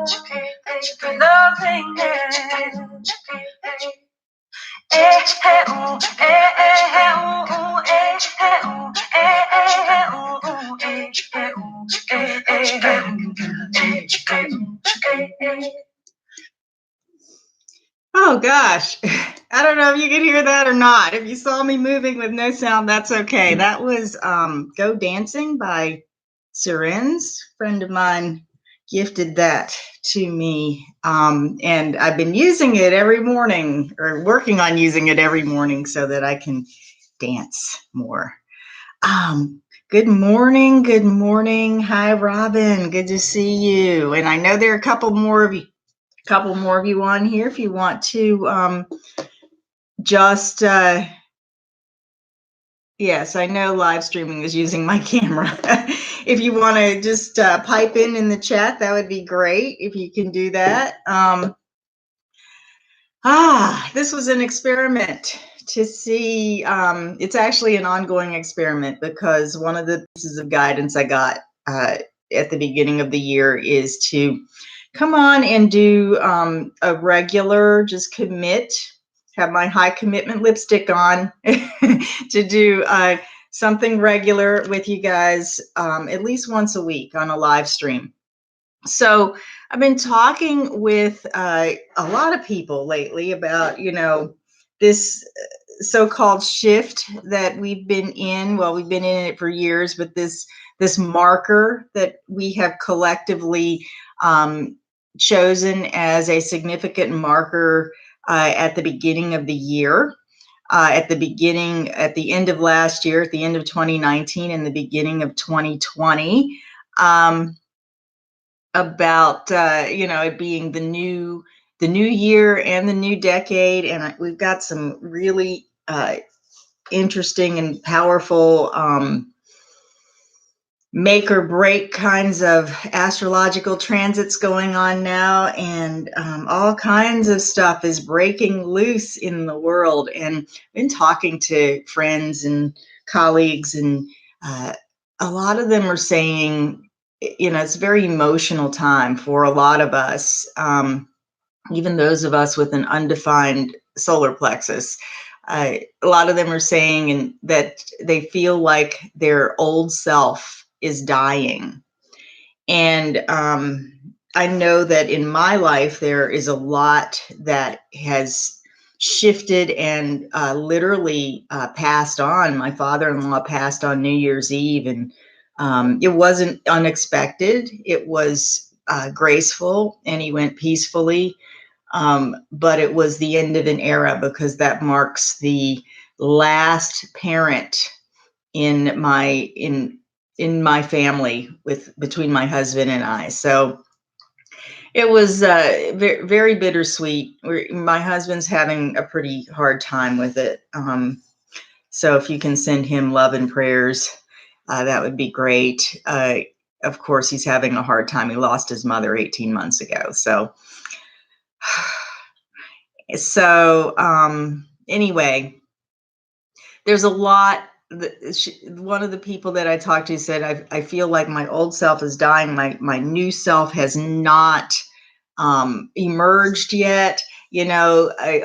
Loving it. Eh, eh, ooh, eh, eh, eh, ooh, ooh, eh, eh, ooh, eh, eh, eh, ooh, ooh, eh, eh, ooh, eh, eh, eh, ooh, Oh gosh, I don't know if you could hear that or not. If you saw me moving with no sound, that's okay. That was Go Dancing by Seren's. Friend of mine gifted that to me. And I've been using it every morning, or working on using it every morning, so that I can dance more. Good morning. Good morning. Hi, Robin. Good to see you. And I know there are a couple more of you on here if you want to just yes, I know live streaming is using my camera. If you want to just pipe in the chat, that would be great if you can do that. This was an experiment to see. It's actually an ongoing experiment, because one of the pieces of guidance I got at the beginning of the year is to come on and do a regular, just commit, have my high commitment lipstick on to do something regular with you guys at least once a week on a live stream. So I've been talking with a lot of people lately about, this so-called shift that we've been in. Well, we've been in it for years, but this marker that we have collectively chosen as a significant marker at the beginning of the year, at the end of last year, at the end of 2019, and the beginning of 2020, about it being the new year and the new decade, and we've got some really interesting and powerful make or break kinds of astrological transits going on now, and all kinds of stuff is breaking loose in the world. And I've been talking to friends and colleagues, and a lot of them are saying, it's a very emotional time for a lot of us, even those of us with an undefined solar plexus. A lot of them are saying that they feel like their old self is dying. And I know that in my life, there is a lot that has shifted and literally passed on. My father-in-law passed on New Year's Eve, and it wasn't unexpected. It was graceful, and he went peacefully. But it was the end of an era, because that marks the last parent in my family, between my husband and I. So it was very, very bittersweet. My husband's having a pretty hard time with it. So if you can send him love and prayers, that would be great. Of course, he's having a hard time. He lost his mother 18 months ago. So anyway, there's a lot. One of the people that I talked to said, I feel like my old self is dying. My new self has not emerged yet. A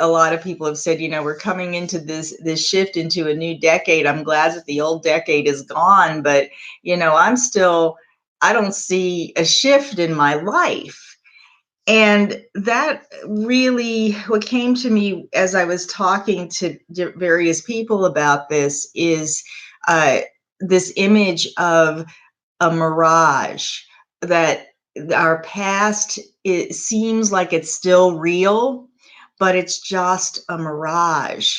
lot of people have said, we're coming into this shift into a new decade. I'm glad that the old decade is gone, but I don't see a shift in my life. And that really, what came to me as I was talking to various people about this is this image of a mirage, that our past, it seems like it's still real, but it's just a mirage.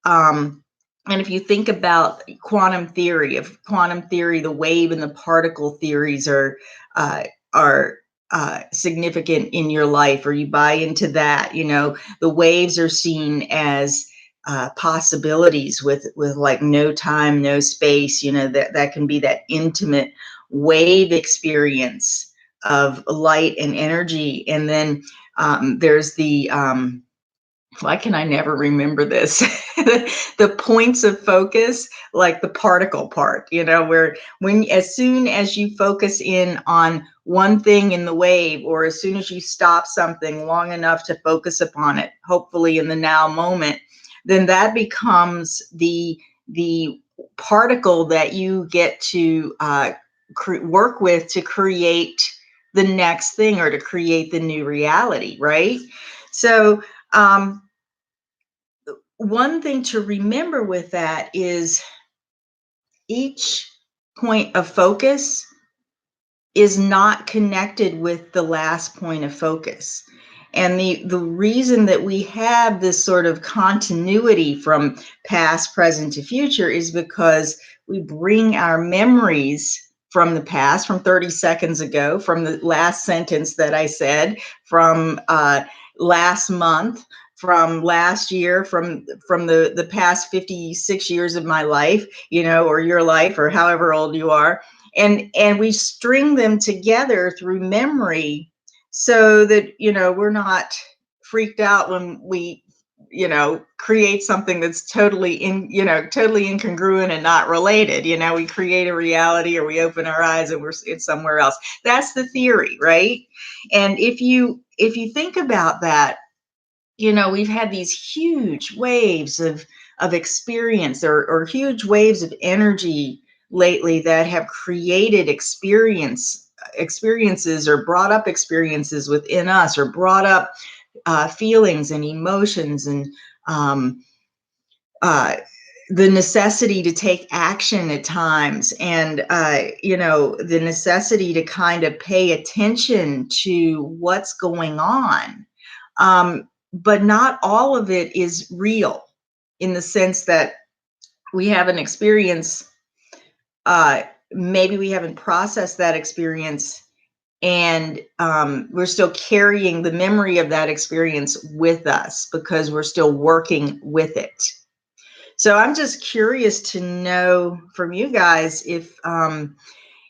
And if you think about quantum theory, the wave and the particle theories are significant in your life, or you buy into that, the waves are seen as possibilities with like no time, no space, that can be that intimate wave experience of light and energy. And then there's the Why can I never remember this? The points of focus, like the particle part, where when as soon as you focus in on one thing in the wave, or as soon as you stop something long enough to focus upon it, hopefully in the now moment, then that becomes the particle that you get to work with to create the next thing, or to create the new reality, right? So um, one thing to remember with that is each point of focus is not connected with the last point of focus. And the reason that we have this sort of continuity from past, present to future is because we bring our memories from the past, from 30 seconds ago, from the last sentence that I said, from last month, from last year, from the past 56 years of my life, or your life, or however old you are, and we string them together through memory, so that we're not freaked out when we create something that's totally incongruent and not related. We create a reality, or we open our eyes and it's somewhere else. That's the theory, right? And if you think about that, we've had these huge waves of experience, or huge waves of energy lately, that have created experiences, or brought up experiences within us, or brought up feelings and emotions, and um, uh, the necessity to take action at times, and the necessity to kind of pay attention to what's going on. But not all of it is real, in the sense that we have an experience, maybe we haven't processed that experience, and we're still carrying the memory of that experience with us, because we're still working with it. So I'm just curious to know from you guys, if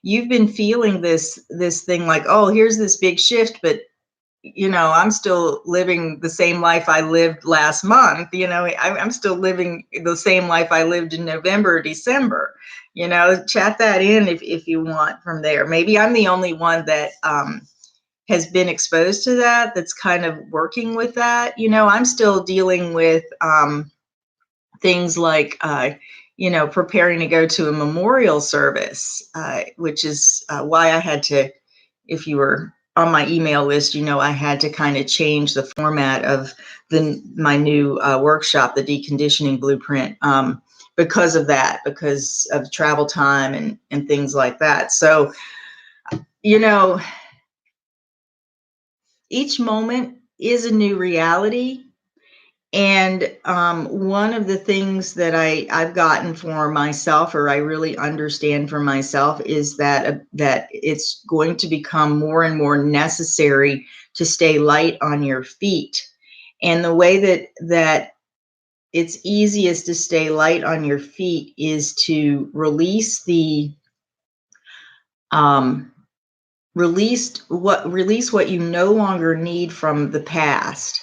you've been feeling this thing, like, oh, here's this big shift, but I'm still living the same life I lived last month. I'm still living the same life I lived in November, December. Chat that in if you want from there. Maybe I'm the only one that has been exposed to that, that's kind of working with that. I'm still dealing with things like, preparing to go to a memorial service, which is why I had to, if you were on my email list, I had to kind of change the format of my new workshop, the deconditioning blueprint, because of that, because of travel time and things like that. So, each moment is a new reality. And one of the things that I've gotten for myself, or I really understand for myself, is that it's going to become more and more necessary to stay light on your feet. And the way that it's easiest to stay light on your feet is to um, release what you no longer need from the past,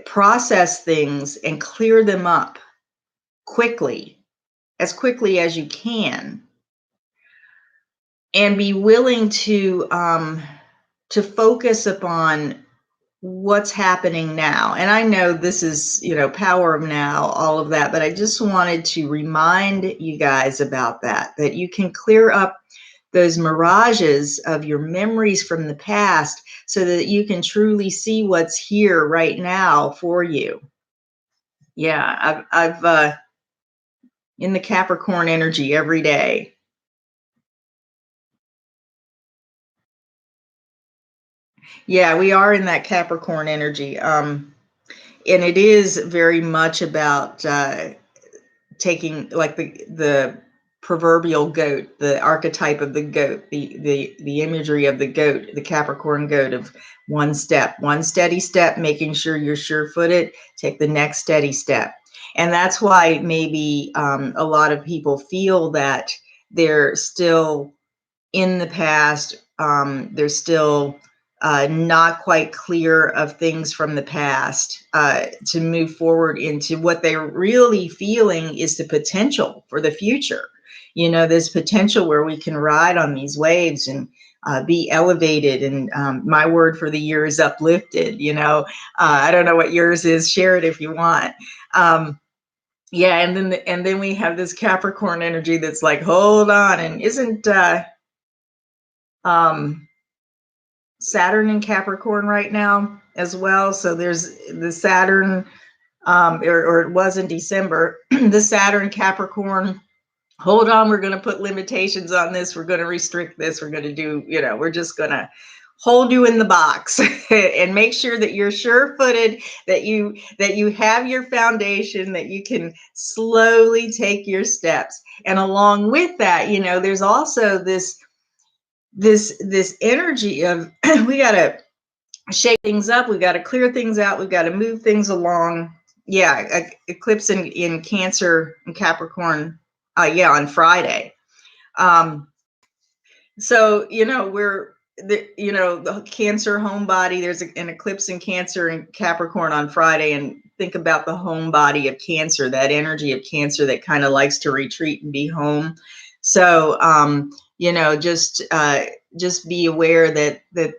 process things and clear them up quickly, as quickly as you can, and be willing to focus upon what's happening now. And I know this is, power of now, all of that, but I just wanted to remind you guys about that you can clear up those mirages of your memories from the past, so that you can truly see what's here right now for you. Yeah, I've in the Capricorn energy every day. Yeah, we are in that Capricorn energy. And it is very much about taking, like, the proverbial goat, the archetype of the goat, the imagery of the goat, the Capricorn goat, of one steady step, making sure you're sure-footed, take the next steady step. And that's why maybe a lot of people feel that they're still in the past. They're still not quite clear of things from the past, to move forward into what they're really feeling is the potential for the future. You know, there's potential where we can ride on these waves and be elevated. And my word for the year is uplifted. You know, I don't know what yours is. Share it if you want. Yeah, and then we have this Capricorn energy that's like, hold on, and isn't um, Saturn in Capricorn right now as well. So there's the Saturn, or it was in December, the Saturn Capricorn. Hold on, we're going to put limitations on this. We're going to restrict this. We're going to do, you know, we're just going to hold you in the box and make sure that you're sure-footed, that you have your foundation, that you can slowly take your steps. And along with that, you know, there's also this energy of we got to shake things up, we got to clear things out, we got to move things along. Yeah, eclipse in Cancer and Capricorn, yeah, on Friday. So you know the Cancer homebody. There's an eclipse in Cancer and Capricorn on Friday, and think about the homebody of Cancer, that energy of Cancer that kind of likes to retreat and be home. So you know, just be aware that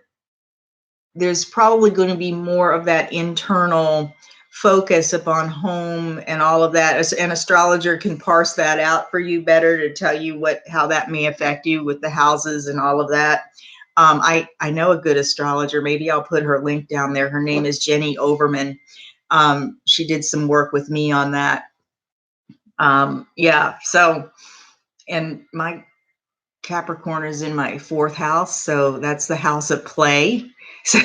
there's probably going to be more of that internal focus upon home and all of that. As an astrologer can parse that out for you better to tell you how that may affect you with the houses and all of that. I know a good astrologer. Maybe I'll put her link down there. Her name is Jenny Overman. She did some work with me on that. Yeah. So, and my Capricorn is in my 4th house, so that's the house of play. So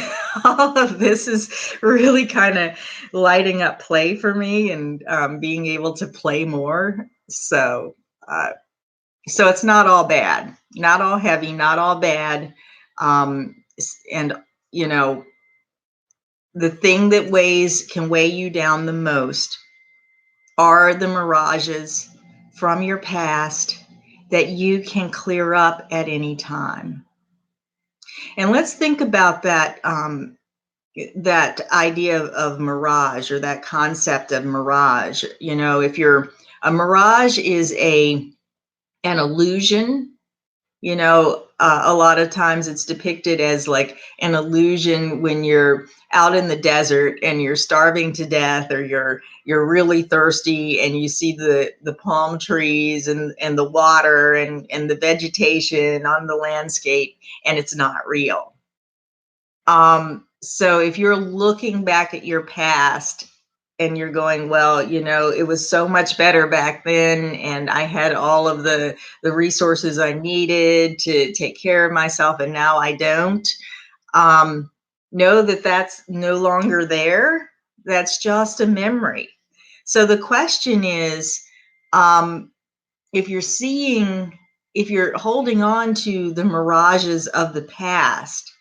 all of this is really kind of lighting up play for me, and being able to play more. Uh, so it's not all bad, not all heavy, not all bad. And you know, the thing that can weigh you down the most are the mirages from your past that you can clear up at any time. And let's think about that, that idea of mirage, or that concept of mirage. You know, if a mirage is an illusion. You know, a lot of times it's depicted as like an illusion when you're out in the desert and you're starving to death, or you're really thirsty and you see the palm trees and the water and the vegetation on the landscape, and it's not real. So if you're looking back at your past and you're going, well, you know, it was so much better back then, and I had all of the resources I needed to take care of myself, and now I don't. Know that that's no longer there. That's just a memory. So the question is, if you're holding on to the mirages of the past,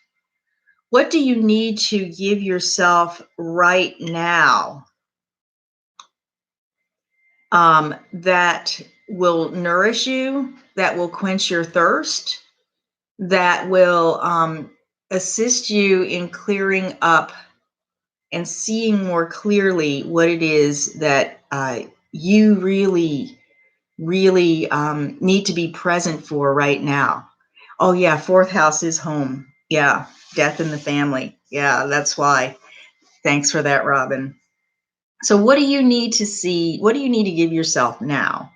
what do you need to give yourself right now, that will nourish you, that will quench your thirst, that will assist you in clearing up and seeing more clearly what it is that you really, really need to be present for right now? Oh, yeah, 4th house is home. Yeah, death in the family. Yeah, that's why. Thanks for that, Robin. So what do you need to see? What do you need to give yourself now?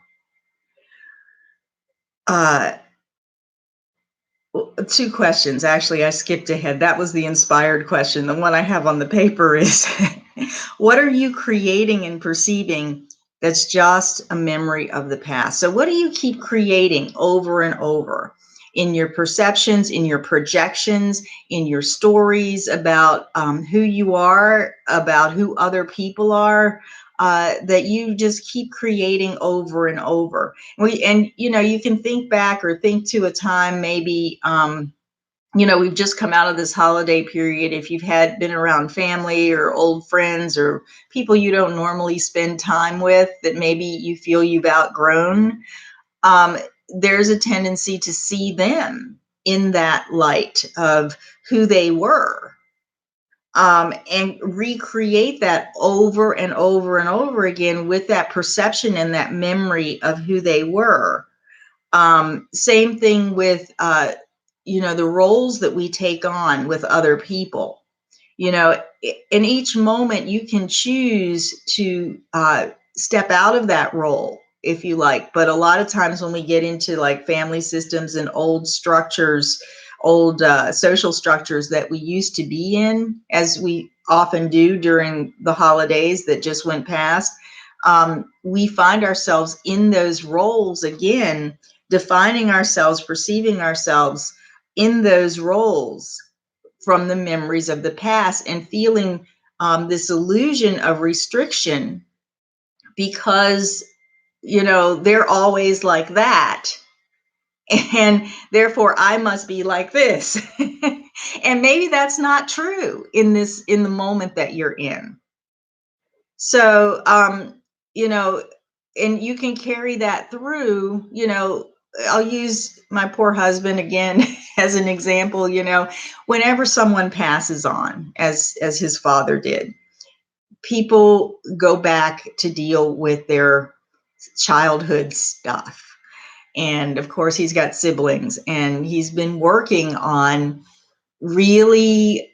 Uh, 2 questions. Actually, I skipped ahead. That was the inspired question. The one I have on the paper is, what are you creating and perceiving that's just a memory of the past? So what do you keep creating over and over in your perceptions, in your projections, in your stories about who you are, about who other people are, that you just keep creating over and over? And you know, you can think back or think to a time maybe, you know, we've just come out of this holiday period. If you've been around family or old friends or people you don't normally spend time with that maybe you feel you've outgrown, there's a tendency to see them in that light of who they were, and recreate that over and over and over again with that perception and that memory of who they were. Same thing with, the roles that we take on with other people. In each moment, you can choose to step out of that role if you like. But a lot of times when we get into like family systems and old structures, old social structures that we used to be in, as we often do during the holidays that just went past, we find ourselves in those roles again, defining ourselves, perceiving ourselves in those roles from the memories of the past, and feeling this illusion of restriction because, they're always like that. And therefore I must be like this. And maybe that's not true in the moment that you're in. So, you know, and you can carry that through, I'll use my poor husband again as an example. Whenever someone passes on, as his father did, people go back to deal with their childhood stuff. And of course, he's got siblings, and he's been working on really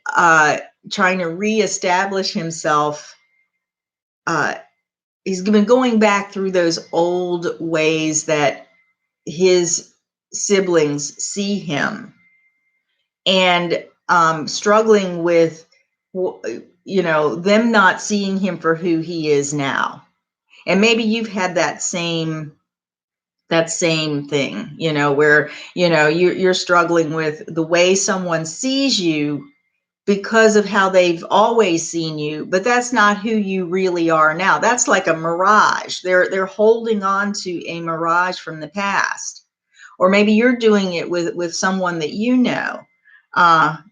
trying to reestablish himself. He's been going back through those old ways that his siblings see him, and struggling with, them not seeing him for who he is now. And maybe you've had that same thing, where, you're struggling with the way someone sees you because of how they've always seen you, but that's not who you really are now. That's like a mirage. They're holding on to a mirage from the past. Or maybe you're doing it with someone that you know.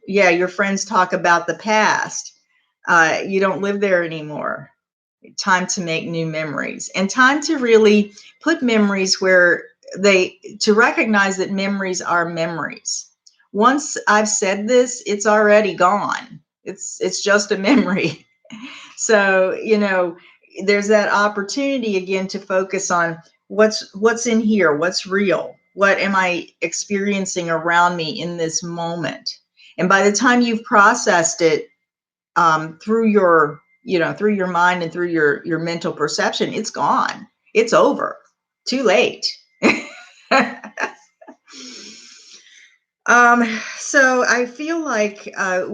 Yeah, your friends talk about the past. You don't live there anymore. Time to make new memories, and time to really put memories where to recognize that memories are memories. Once I've said this, it's already gone. It's just a memory. So, there's that opportunity again to focus on what's in here, what's real, what am I experiencing around me in this moment. And by the time you've processed it, through your mind and through your mental perception, it's gone. It's over. Too late. So I feel like I'd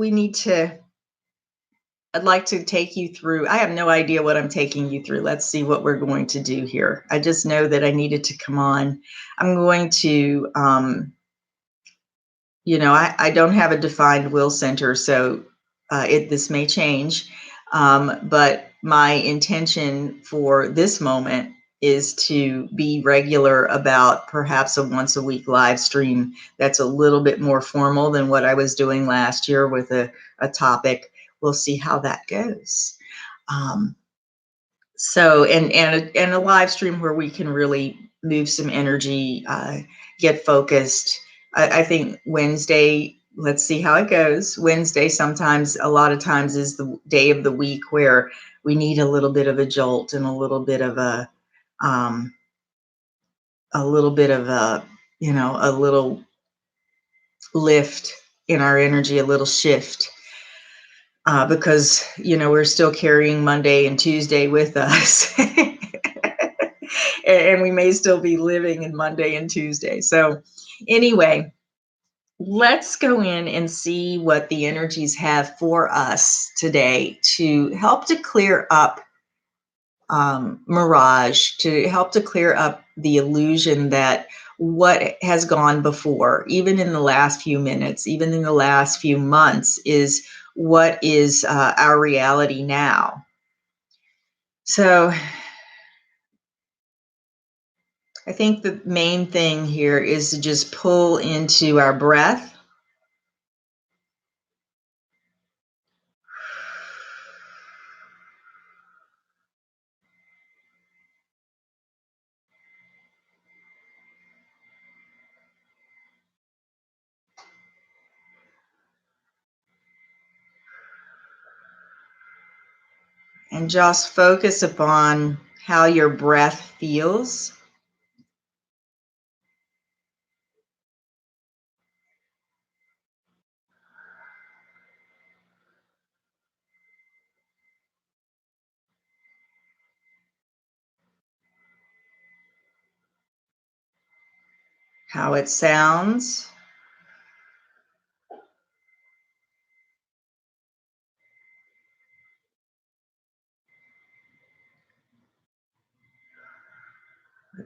like to take you through. I have no idea what I'm taking you through. Let's see what we're going to do here. I just know that I needed to come on. I'm going to, I don't have a defined will center, so this may change. But my intention for this moment is to be regular about perhaps a once a week live stream that's a little bit more formal than what I was doing last year with a topic. We'll see how that goes. So, and a live stream where we can really move some energy, get focused. I think Wednesday, let's see how it goes. Wednesday, sometimes, a lot of times, is the day of the week where we need a little bit of a jolt and a little bit of um, a little bit of a little lift in our energy, a little shift. Because, we're still carrying Monday and Tuesday with us. And we may still be living in Monday and Tuesday. So anyway, let's go in and see what the energies have for us today to help to clear up Mirage, to help to clear up the illusion that what has gone before, even in the last few minutes, even in the last few months, is what is our reality now. So I think the main thing here is to just pull into our breath. and just focus upon how your breath feels. How it sounds.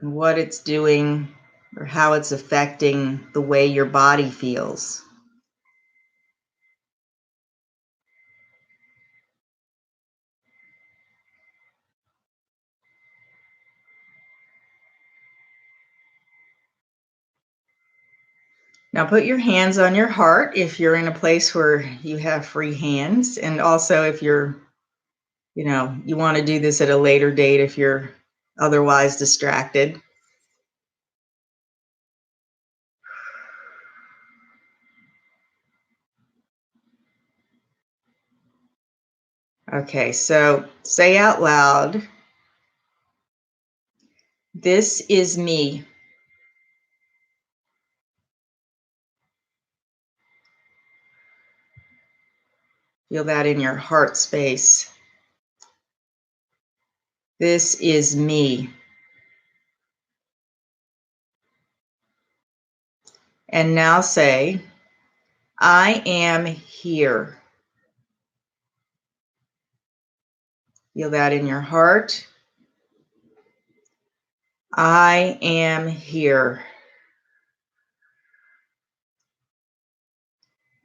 And what it's doing or how it's affecting the way your body feels. Now put your hands on your heart if you're in a place where you have free hands, and also if you're, you want to do this at a later date if you're otherwise distracted. Okay, so say out loud, "This is me." Feel that in your heart space. This is me. And now say, "I am here." Feel that in your heart. I am here.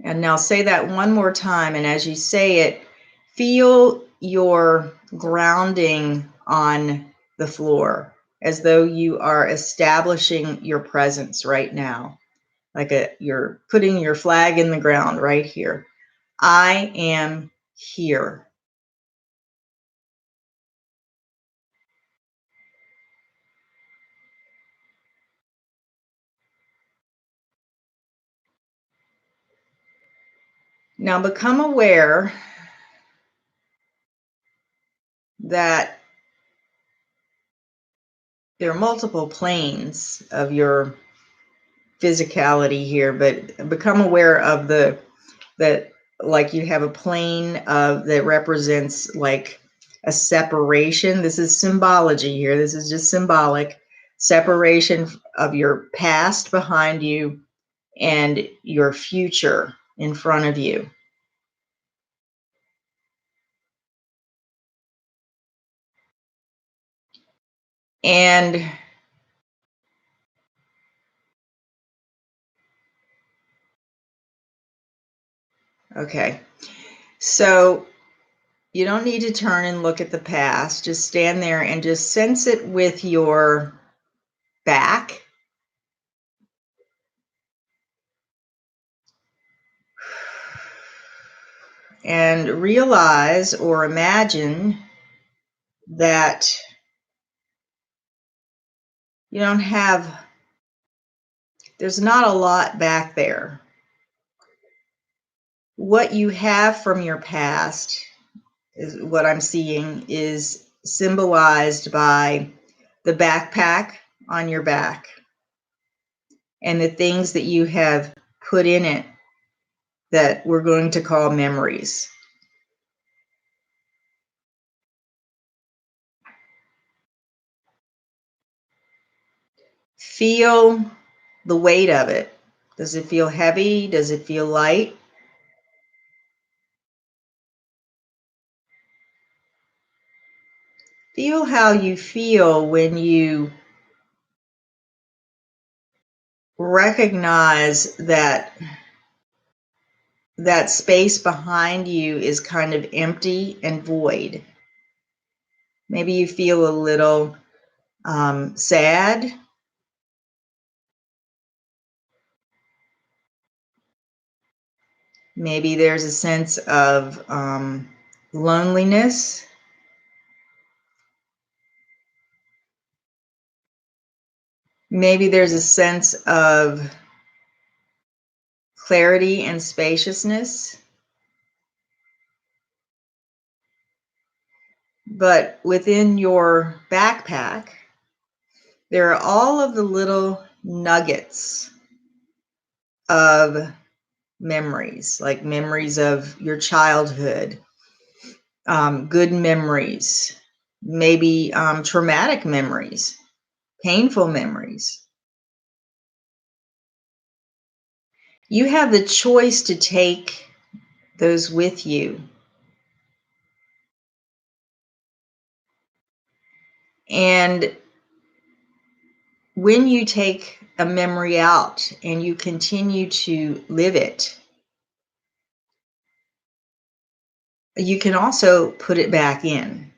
And now say that one more time. And as you say it, feel your grounding on the floor as though you are establishing your presence right now. Like you're putting your flag in the ground right here. I am here. Now become aware that there are multiple planes of your physicality here, but become aware of that like you have a plane of that represents like a separation. This is symbology here. This is just symbolic separation of your past behind you and your future in front of you. And okay, so you don't need to turn and look at the past. Just stand there and just sense it with your back. And realize or imagine that you don't have, there's not a lot back there. What you have from your past is what I'm seeing is symbolized by the backpack on your back and the things that you have put in it that we're going to call memories. Feel the weight of it. Does it feel heavy? Does it feel light? Feel how you feel when you recognize that that space behind you is kind of empty and void. Maybe you feel a little sad. Maybe there's a sense of loneliness. Maybe there's a sense of clarity and spaciousness. But within your backpack, there are all of the little nuggets of memories, like memories of your childhood, good memories, maybe traumatic memories, painful memories. You have the choice to take those with you. And when you take a memory out and you continue to live it, you can also put it back in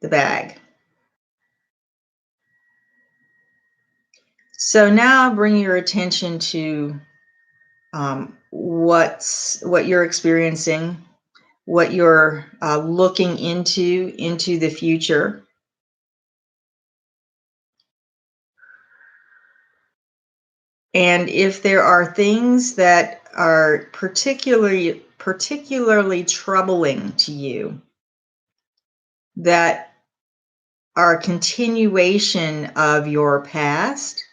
the bag. So now bring your attention to what you're experiencing, what you're looking into the future. And if there are things that are particularly troubling to you, that are a continuation of your past,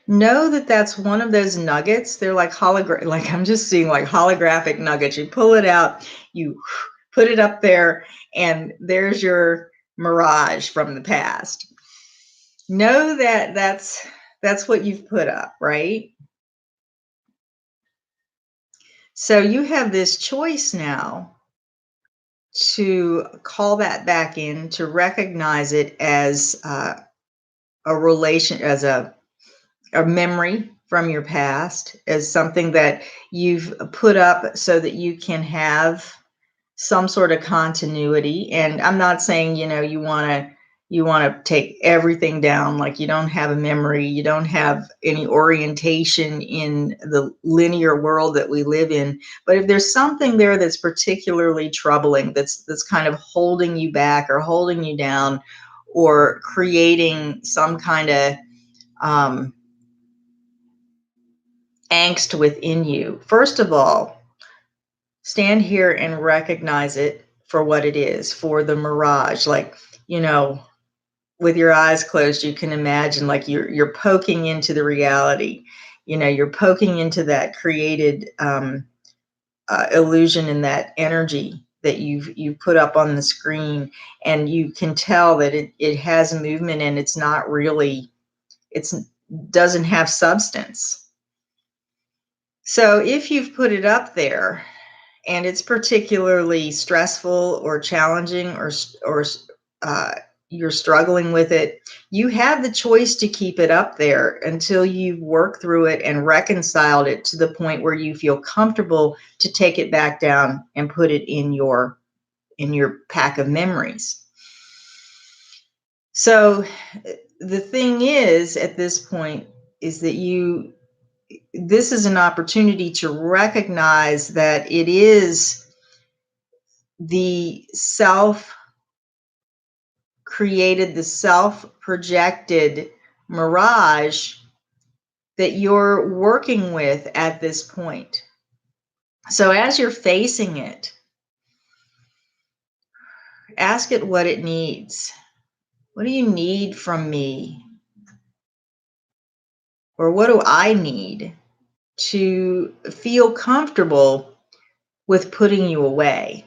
know that that's one of those nuggets. They're like like I'm just seeing like holographic nuggets. You pull it out, you put it up there, and there's your mirage from the past. Know that that's what you've put up, right? So you have this choice now to call that back in, to recognize it as a relation, as a memory from your past, as something that you've put up so that you can have some sort of continuity. And I'm not saying, you want to take everything down, like you don't have a memory, you don't have any orientation in the linear world that we live in. But if there's something there that's particularly troubling, that's kind of holding you back or holding you down, or creating some kind of um, angst within you, first of all, stand here and recognize it for what it is, for the mirage. Like, you know, with your eyes closed, you can imagine like you're poking into the reality. You're poking into that created illusion and that energy that you've put up on the screen, and you can tell that it has movement, and it's not really, it's doesn't have substance. So if you've put it up there and it's particularly stressful or challenging, or uh, you're struggling with it, you have the choice to keep it up there until you work through it and reconciled it to the point where you feel comfortable to take it back down and put it in your pack of memories. So the thing is, at this point, is that this is an opportunity to recognize that it is the self created, the self projected mirage that you're working with at this point. So as you're facing it, ask it what it needs. What do you need from me? Or what do I need to feel comfortable with putting you away?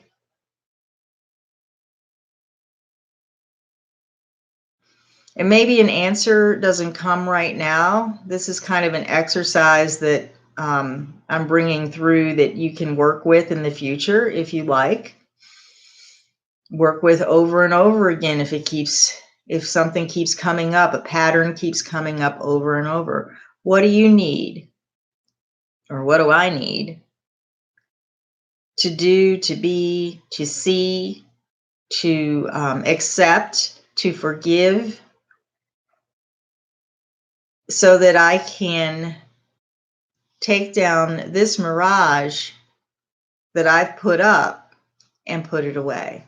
And maybe an answer doesn't come right now. This is kind of an exercise that I'm bringing through that you can work with in the future if you like. Work with over and over again if something keeps coming up, a pattern keeps coming up over and over. What do you need? Or what do I need to do, to be, to see, to accept, to forgive, so that I can take down this mirage that I've put up and put it away?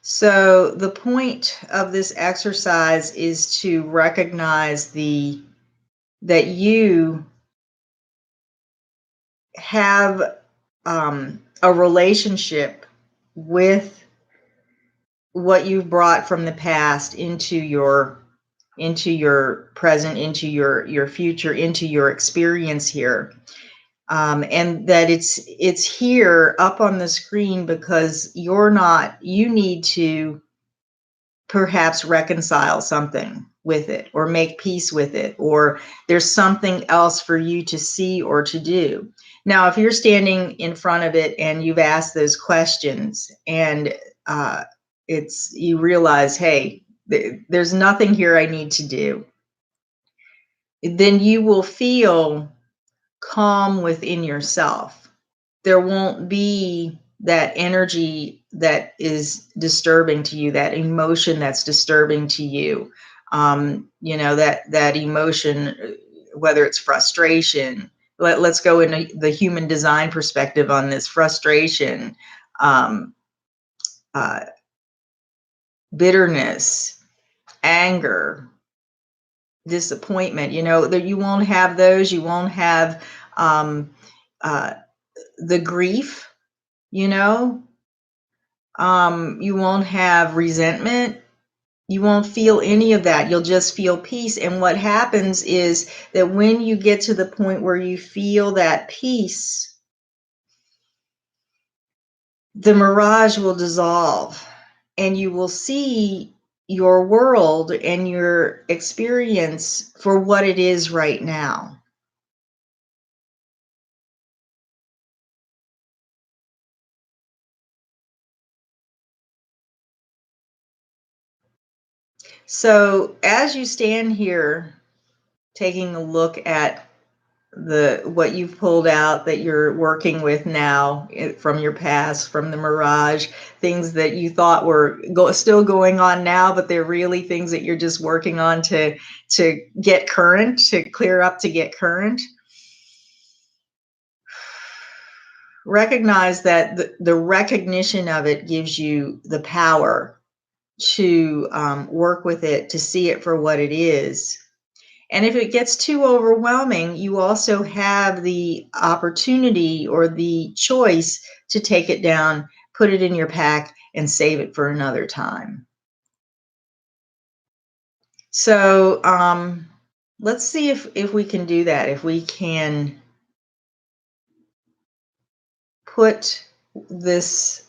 So the point of this exercise is to recognize that you have a relationship with what you've brought from the past into your present, into your future, into your experience here. And that it's here up on the screen because you need to perhaps reconcile something with it or make peace with it, or there's something else for you to see or to do. Now, if you're standing in front of it and you've asked those questions and it's you realize, hey, there's nothing here I need to do, then you will feel calm within yourself. There won't be that energy that is disturbing to you, that emotion that's disturbing to you. That emotion, whether it's frustration. Let's go into the human design perspective on this: frustration, um, uh, bitterness, anger, disappointment. That you won't have those. You won't have um, uh, the grief. You know, you won't have resentment. You won't feel any of that. You'll just feel peace. And what happens is that when you get to the point where you feel that peace, the mirage will dissolve and you will see your world and your experience for what it is right now. So as you stand here taking a look at what you've pulled out that you're working with now from your past, from the mirage, things that you thought were still going on now, but they're really things that you're just working on to get current, to clear up, to get current. Recognize that the recognition of it gives you the power to work with it, to see it for what it is. And if it gets too overwhelming, you also have the opportunity or the choice to take it down, put it in your pack, and save it for another time. So let's see if we can do that, if we can put this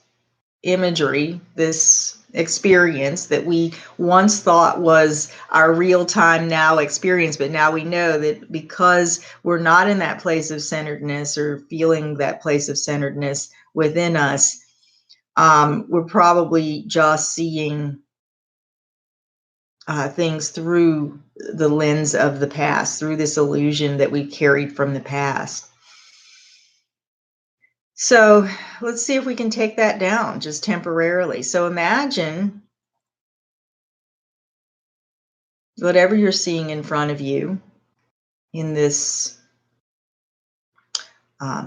imagery, this experience that we once thought was our real time now experience, but now we know that because we're not in that place of centeredness or feeling that place of centeredness within us, we're probably just seeing things through the lens of the past, through this illusion that we carried from the past. So let's see if we can take that down just temporarily. So imagine whatever you're seeing in front of you in this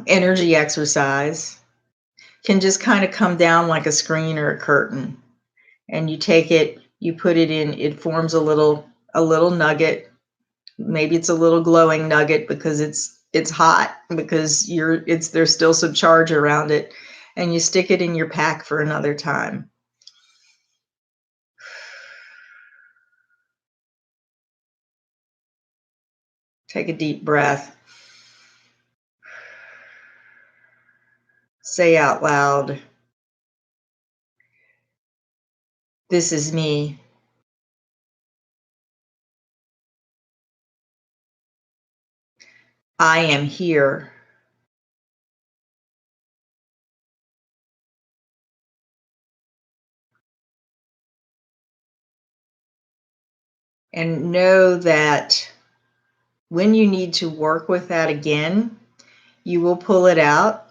energy exercise can just kind of come down like a screen or a curtain. And you take it, you put it in, it forms a little nugget. Maybe it's a little glowing nugget because it's hot, because there's still some charge around it, and you stick it in your pack for another time. Take a deep breath. Say out loud, "This is me. I am here." And know that when you need to work with that again, you will pull it out.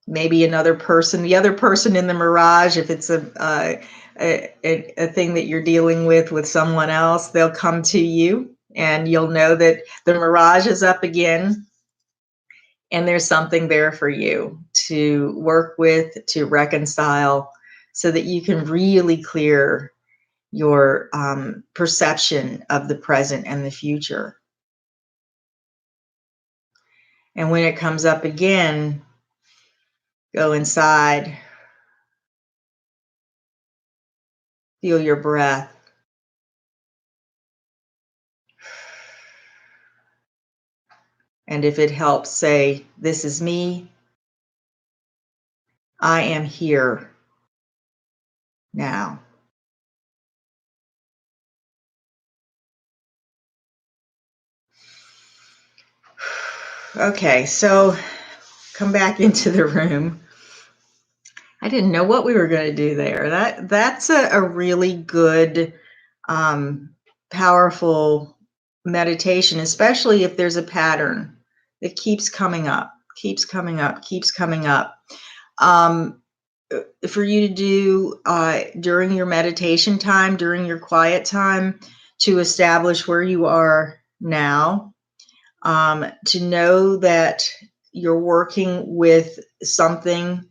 Maybe another person, the other person in the mirage, if it's a thing that you're dealing with someone else, they'll come to you and you'll know that the mirage is up again and there's something there for you to work with, to reconcile, so that you can really clear your perception of the present and the future. And when it comes up again, go inside, feel your breath. And if it helps, say, "This is me. I am here now." Okay, so come back into the room. I didn't know what we were going to do there. That's a really good, um, powerful meditation, especially if there's a pattern that keeps coming up, keeps coming up, keeps coming up. Um, for you to do during your meditation time, during your quiet time, to establish where you are now, to know that you're working with something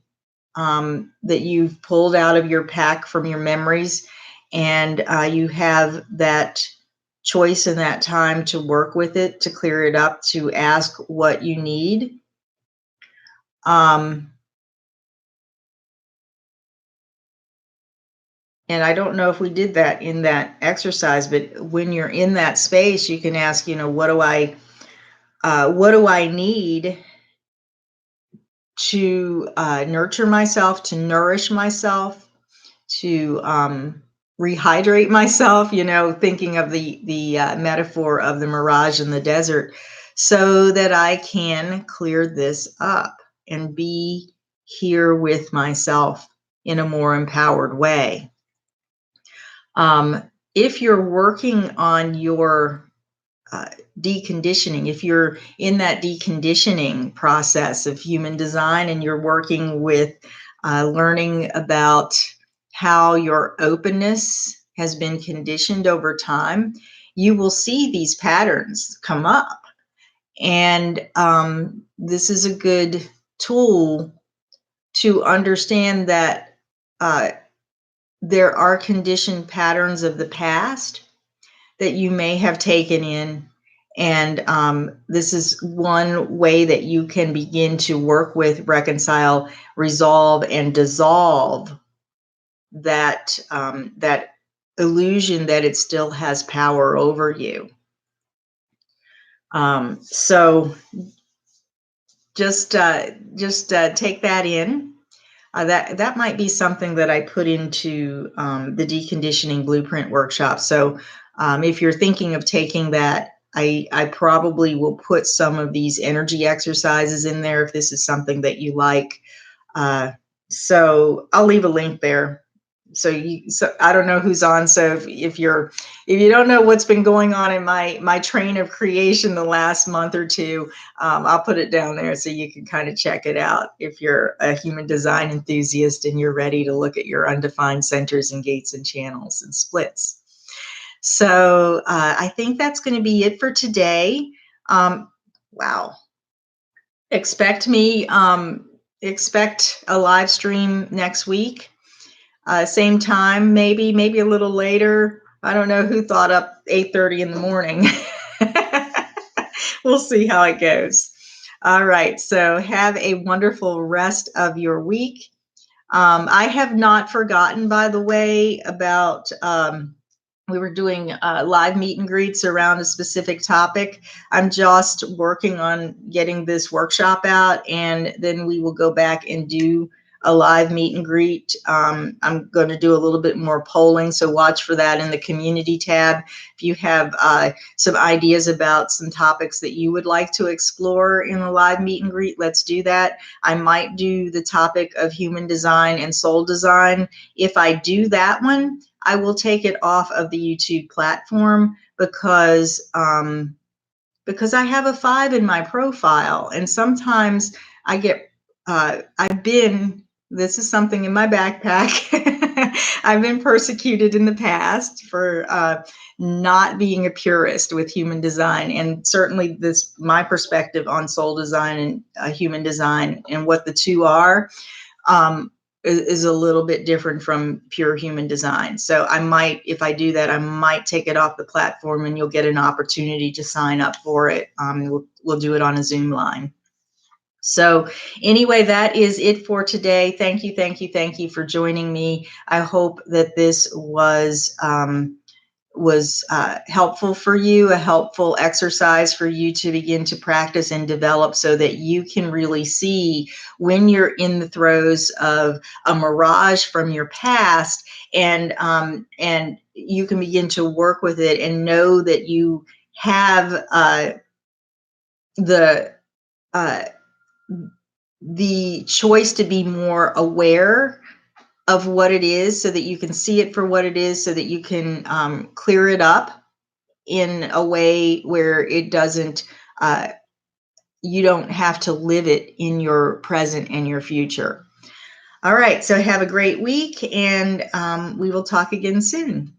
that you've pulled out of your pack from your memories, and you have that choice in that time to work with it, to clear it up, to ask what you need. Um, and I don't know if we did that in that exercise, but when you're in that space, you can ask, what do I need to nurture myself, to nourish myself, to rehydrate myself, thinking of the metaphor of the mirage in the desert, so that I can clear this up and be here with myself in a more empowered way. If you're working on your deconditioning, if you're in that deconditioning process of human design and you're working with learning about how your openness has been conditioned over time, you will see these patterns come up. And this is a good tool to understand that there are conditioned patterns of the past that you may have taken in. And this is one way that you can begin to work with, reconcile, resolve, and dissolve that that illusion that it still has power over you. So just take that in. That might be something that I put into the deconditioning blueprint workshop. So if you're thinking of taking that, I probably will put some of these energy exercises in there if this is something that you like. So I'll leave a link there. So I don't know who's on. So if you don't know what's been going on in my train of creation the last month or two, I'll put it down there so you can kind of check it out if you're a human design enthusiast and you're ready to look at your undefined centers and gates and channels and splits. So I think that's going to be it for today. Wow. Expect a live stream next week. Same time, maybe a little later. I don't know who thought up 8:30 in the morning. We'll see how it goes. All right. So have a wonderful rest of your week. I have not forgotten, by the way, about we were doing live meet and greets around a specific topic. I'm just working on getting this workshop out, and then we will go back and do a live meet and greet. I'm going to do a little bit more polling, so watch for that in the community tab. If you have some ideas about some topics that you would like to explore in the live meet and greet, let's do that. I might do the topic of human design and soul design. If I do that one, I will take it off of the YouTube platform because I have a 5 in my profile, and sometimes I get this is something in my backpack. I've been persecuted in the past for not being a purist with human design, and certainly my perspective on soul design and human design and what the two are. Is a little bit different from pure human design. So if I do that, I might take it off the platform, and you'll get an opportunity to sign up for it. We'll do it on a Zoom line. So anyway, that is it for today. Thank you, thank you, thank you for joining me. I hope that this was helpful for you, a helpful exercise for you to begin to practice and develop so that you can really see when you're in the throes of a mirage from your past, and you can begin to work with it and know that you have the uh, the choice to be more aware of what it is so that you can see it for what it is, so that you can clear it up in a way where it doesn't, uh, you don't have to live it in your present and your future. All right, so have a great week, and we will talk again soon.